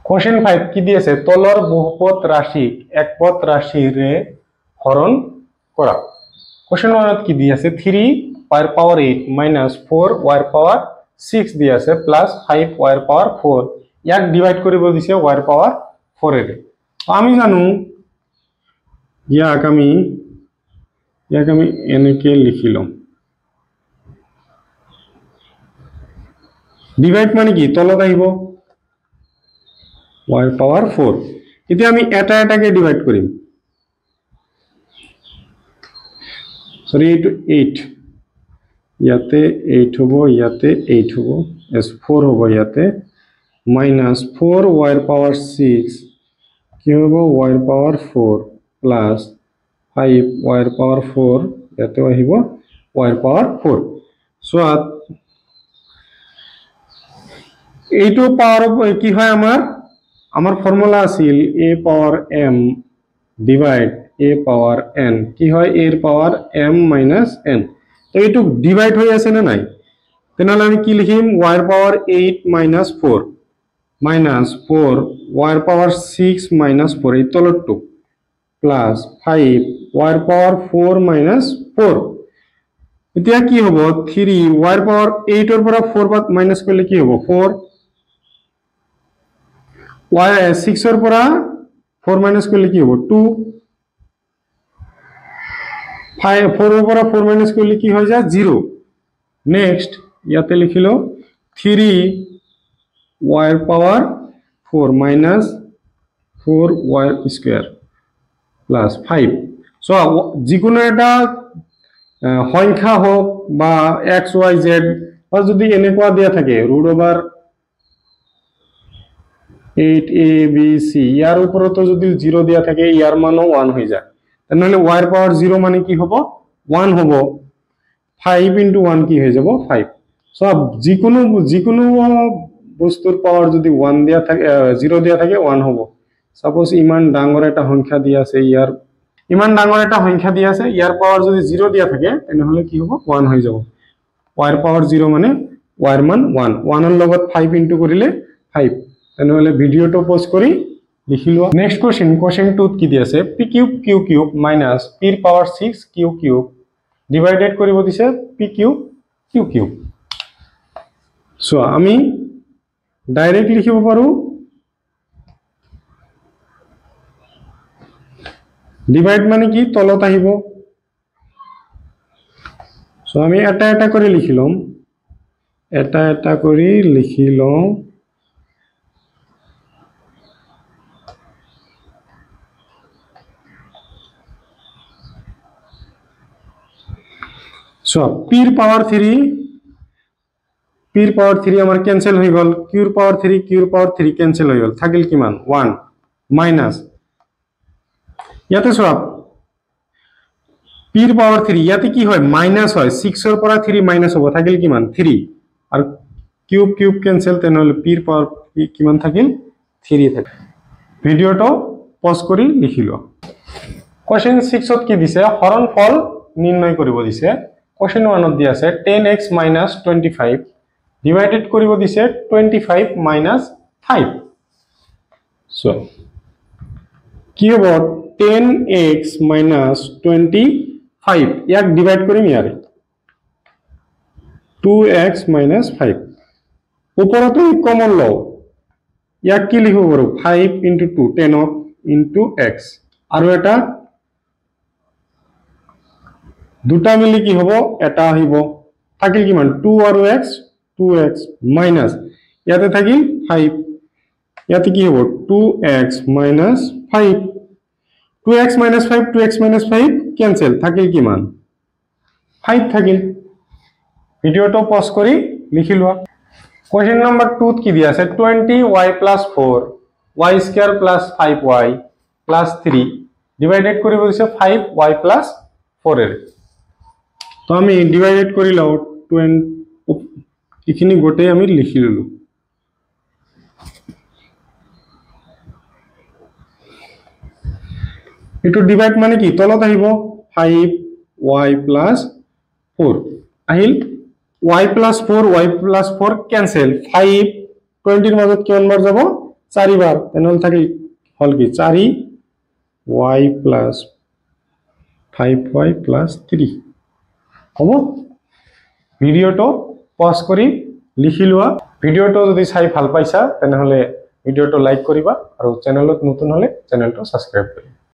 question 5 কি দিয়েছে তলর বহুপদ রাশি একপদ রাশিরে হরণ করা क्वेश्चन 1 কি দিয়েছে 3 y এর পাওয়ার 8 মাইনাস 4 y এর পাওয়ার 6 দিয়েছে প্লাস 5 y এর পাওয়ার 4 এক ডিভাইড করে দিয়েছে y এর পাওয়ার 4 এর আমি জানো ইয়াক আমি এনেকে লিখিলাম ডিভাইড মানে কি তলত আহিব y এর পাওয়ার 4 এতিয়া আমি এটাকে ডিভাইড করিম সরি 8 ইয়াতে 8 হবো ইয়াতে 8 হবো s 4 হবো ইয়াতে মাইনাস 4 y এর পাওয়ার 6 কি হবো y এর পাওয়ার 4 প্লাস 5 y এর পাওয়ার 4 ইয়াতে আহিব y এর পাওয়ার 4 সো এইটো পাওয়ার কি হয় আমার ফর্মুলা আছিল a power m divide a power n কি হয় a এর পাওয়ার m মাইনাস n তো এইটো ডিভাইড হই আছে না নাই তেনালে আমি কি লিখিম y এর পাওয়ার 8 মাইনাস 4 মাইনাস 4 y এর পাওয়ার 6 মাইনাস 4 এই তলটো প্লাস 5 y এর পাওয়ার 4 মাইনাস 4 এতিয়া কি হবো 3 y এর পাওয়ার 8 এর পৰা 4 বাদ মাইনাস কৰলে কি হবো 4 y 6 এৰ পৰা 4 মাইনাস কৰলে কি হবো 2 5 4 এৰ পৰা 4 মাইনাস করলে কি হয়ে যায় 0 নেক্সট ইয়াতে লিখিলো 3 y এর পাওয়ার 4 minus 4 y square plus 5 so যিকোনো এটা সংখ্যা হোক বা x y z বা যদি এনেকুৱা দিয়া থাকে √ ওভার 8a b c ইয়ার উপরে তো যদি 0 দিয়া থাকে ইয়ার মানও 1 হয়ে যায় তাহলে y এর পাওয়ার 0 মানে কি হবো 1 হবো 5 * 1 কি হয়ে যাব 5 সব যিকোনো বস্তুর পাওয়ার যদি 1 দিয়া থাকে 0 দিয়া থাকে 1 হবো সাপোজ ইমান ডাঙর একটা সংখ্যা দিয়া আছে ইয়ার ইমান ডাঙর একটা সংখ্যা দিয়া আছে ইয়ার পাওয়ার যদি 0 দিয়া থাকে তাহলে কি হবো 1 হয়ে যাব y এর পাওয়ার 0 মানে y এর মান 1 1 এর লগত 5 ইনটু করিলে 5 তাহলে ভিডিওটো পজ করি লিখিলো নেক্সট क्वेश्चन 2 কি দিয়েছে p cube q cube minus p এর পাওয়ার 6 q কিউব ডিভাইডেড করিব দিছে p cube q cube so আমি ডাইরেক্ট লিখিব পারো ডিভাইড মানে কি তলত আহিব সো আমি এটা করে লিখিলাম এটা করে লিখিলাম সো p এর পাওয়ার 3 আমার ক্যান্সেল হয়ে গেল q এর পাওয়ার 3 ক্যান্সেল হয়ে গেল থাকিল কি মান 1 মাইনাস ইয়াতে সব p এর পাওয়ার 3 ইয়াতে কি হয় মাইনাস হয় 6 এর পৰা 3 মাইনাস হবে থাকিল কি মান 3 আর কিউব ক্যান্সেল তেন হলে p এর পাওয়ার কি মান থাকিল 3 থাকে ভিডিওটো পজ কৰি লিখিলো क्वेश्चन 6 ত কি দিছে হৰণফল নিৰ্ণয় কৰিব দিছে क्वेश्चन 1 ত দিয়া আছে 10x - 25 ডিভাইডেড কৰিব দিছে 25 - 5 সো কি হ'ব 10x - 25 ইয়াক ডিভাইড কৰিম ইয়াৰে 2x - 5 উপৰতে কমন লও ইয়াক কি লিখিব পাৰো 5 * 2 10 x আৰু এটা দুটা মিলি কি হবো এটা আহিব থাকিল কি মান 2 আৰু x 2x মাইনাস ইয়াতে থাকিল 5 ইয়াতে কি হবো 2x - 5 2x - 5 2x - 5 ক্যান্সেল থাকিল কি মান 5 থাকিল ভিডিওটো পজ কৰি লিখিলো क्वेश्चन नंबर 2 কি দিয়া আছে 20y + 4 y square + 5y + 3 divided কৰিব দিছে 5y + 4 এর তো আমি ডিভাইডেড করি লাও 20 এখানে গোটে আমি লিখি ললো এটো ডিভাইড মানে কি তলত আহিব 5y + 4 আহিল y + 4 ক্যান্সেল 5 20 এর মাজত কিমান বার যাব 4 বাৰ তেনেহলে থাকি হল কি 4y plus 5y plus 3 হ'ব ভিডিওটো পজ কৰি লিখি লোৱা ভিডিওটো যদি চাই ভাল পাইছা তেনেহলে ভিডিওটো লাইক কৰিবা আৰু চেনেলত নতুন হলে চেনেলটো সাবস্ক্ৰাইব কৰিবা